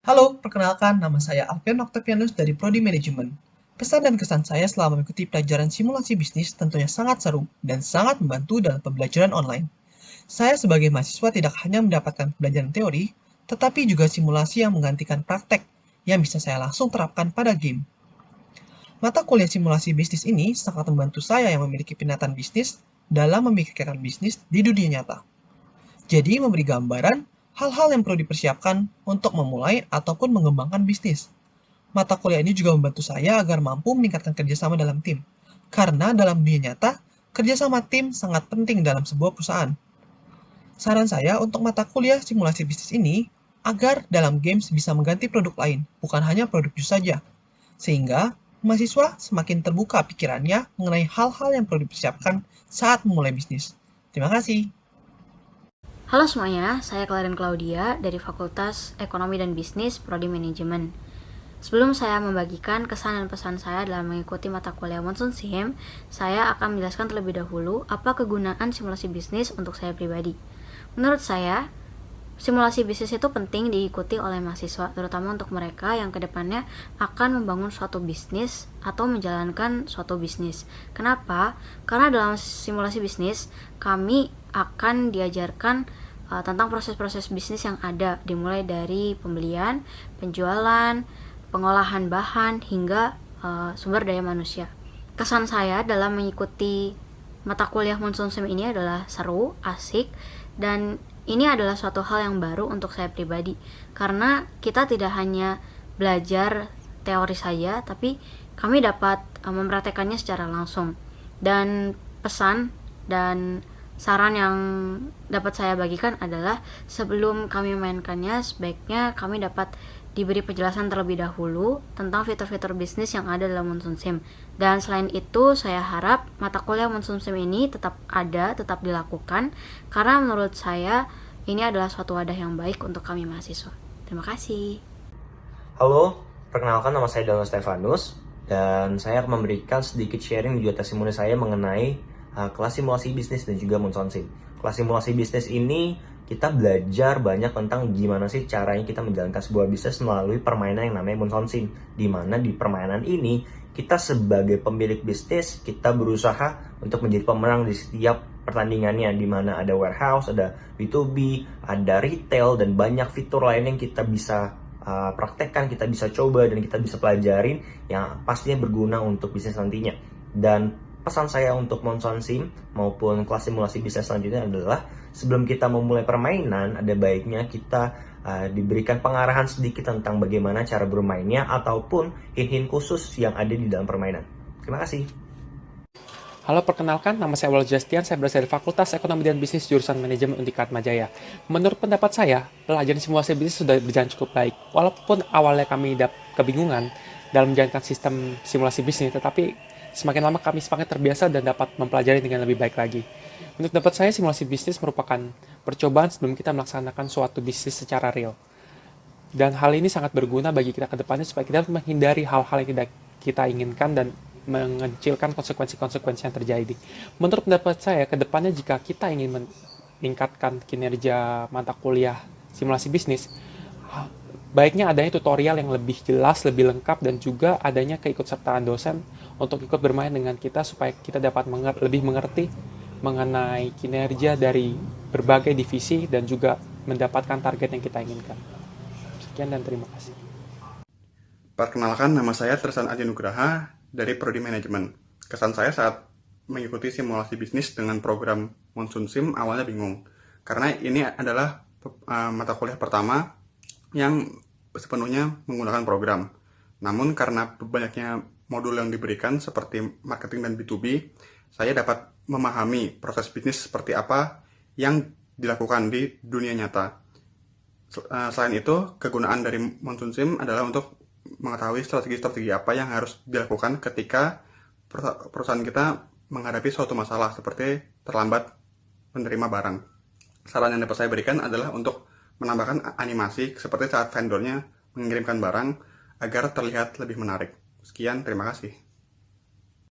Halo, perkenalkan nama saya Alfian Octavianus dari Prodi Manajemen. Pesan dan kesan saya selama mengikuti pelajaran simulasi bisnis tentunya sangat seru dan sangat membantu dalam pembelajaran online. Saya sebagai mahasiswa tidak hanya mendapatkan pembelajaran teori, tetapi juga simulasi yang menggantikan praktek yang bisa saya langsung terapkan pada game. Mata kuliah simulasi bisnis ini sangat membantu saya yang memiliki minatan bisnis dalam memikirkan bisnis di dunia nyata. Jadi memberi gambaran hal-hal yang perlu dipersiapkan untuk memulai ataupun mengembangkan bisnis. Mata kuliah ini juga membantu saya agar mampu meningkatkan kerjasama dalam tim. Karena dalam dunia nyata, kerjasama tim sangat penting dalam sebuah perusahaan. Saran saya untuk mata kuliah simulasi bisnis ini agar dalam games bisa mengganti produk lain, bukan hanya produk jus saja. Sehingga mahasiswa semakin terbuka pikirannya mengenai hal-hal yang perlu dipersiapkan saat memulai bisnis. Terima kasih. Halo semuanya, saya Clarin Claudia dari Fakultas Ekonomi dan Bisnis Prodi Manajemen. Sebelum saya membagikan kesan dan pesan saya dalam mengikuti mata kuliah Monsoon Sim, saya akan menjelaskan terlebih dahulu apa kegunaan simulasi bisnis untuk saya pribadi. Menurut saya, simulasi bisnis itu penting diikuti oleh mahasiswa, terutama untuk mereka yang kedepannya akan membangun suatu bisnis atau menjalankan suatu bisnis. Kenapa? Karena dalam simulasi bisnis, kami akan diajarkan tentang proses-proses bisnis yang ada, dimulai dari pembelian, penjualan, pengolahan bahan, hingga sumber daya manusia. Kesan saya dalam mengikuti mata kuliah Monsoon Sim ini adalah seru, asik, dan ini adalah suatu hal yang baru untuk saya pribadi, karena kita tidak hanya belajar teori saja, tapi kami dapat mempraktekannya secara langsung. Dan pesan dan saran yang dapat saya bagikan adalah sebelum kami memainkannya, sebaiknya kami dapat diberi penjelasan terlebih dahulu tentang fitur-fitur bisnis yang ada dalam Monsoon Sim. Dan selain itu, saya harap mata kuliah Monsoon Sim ini tetap ada, tetap dilakukan, karena menurut saya ini adalah suatu wadah yang baik untuk kami mahasiswa. Terima kasih. Halo, perkenalkan nama saya Donald Stefanus dan saya akan memberikan sedikit sharing juga testimoni saya mengenai kelas simulasi bisnis dan juga Monsoon Sim. Kelas simulasi bisnis ini kita belajar banyak tentang gimana sih caranya kita menjalankan sebuah bisnis melalui permainan yang namanya Monsoon Sim. Di mana di permainan ini kita sebagai pemilik bisnis kita berusaha untuk menjadi pemenang di setiap pertandingannya, di mana ada warehouse, ada B2B, ada retail dan banyak fitur lain yang kita bisa praktekkan, kita bisa coba dan kita bisa pelajarin yang pastinya berguna untuk bisnis nantinya. Dan pesan saya untuk Monsoon Sim maupun kelas simulasi bisnis selanjutnya adalah sebelum kita memulai permainan, ada baiknya kita diberikan pengarahan sedikit tentang bagaimana cara bermainnya ataupun hint-hint khusus yang ada di dalam permainan. Terima kasih. Halo, perkenalkan, nama saya Walau Justian, saya berasal dari Fakultas Ekonomi dan Bisnis jurusan Manajemen Unikat Majaya. Menurut pendapat saya, pelajaran simulasi bisnis sudah berjalan cukup baik. Walaupun awalnya kami kebingungan dalam menjalankan sistem simulasi bisnis, tetapi semakin lama kami semakin terbiasa dan dapat mempelajari dengan lebih baik lagi. Menurut pendapat saya, simulasi bisnis merupakan percobaan sebelum kita melaksanakan suatu bisnis secara real. Dan hal ini sangat berguna bagi kita ke depannya supaya kita menghindari hal-hal yang tidak kita inginkan dan mengecilkan konsekuensi-konsekuensi yang terjadi. Menurut pendapat saya, ke depannya jika kita ingin meningkatkan kinerja mata kuliah simulasi bisnis, baiknya adanya tutorial yang lebih jelas, lebih lengkap, dan juga adanya keikutsertaan dosen untuk ikut bermain dengan kita supaya kita dapat lebih mengerti mengenai kinerja dari berbagai divisi dan juga mendapatkan target yang kita inginkan. Sekian dan terima kasih. Perkenalkan, nama saya Tristan Adi Nugraha dari Prodi Manajemen. Kesan saya saat mengikuti simulasi bisnis dengan program Monsoon Sim awalnya bingung, karena ini adalah mata kuliah pertama yang sepenuhnya menggunakan program. Namun karena banyaknya modul yang diberikan seperti marketing dan B2B, saya dapat memahami proses bisnis seperti apa yang dilakukan di dunia nyata. Selain itu, kegunaan dari Monsoon Sim adalah untuk mengetahui strategi-strategi apa yang harus dilakukan ketika perusahaan kita menghadapi suatu masalah seperti terlambat menerima barang. Saran yang dapat saya berikan adalah untuk menambahkan animasi seperti saat vendornya mengirimkan barang agar terlihat lebih menarik. Sekian, terima kasih.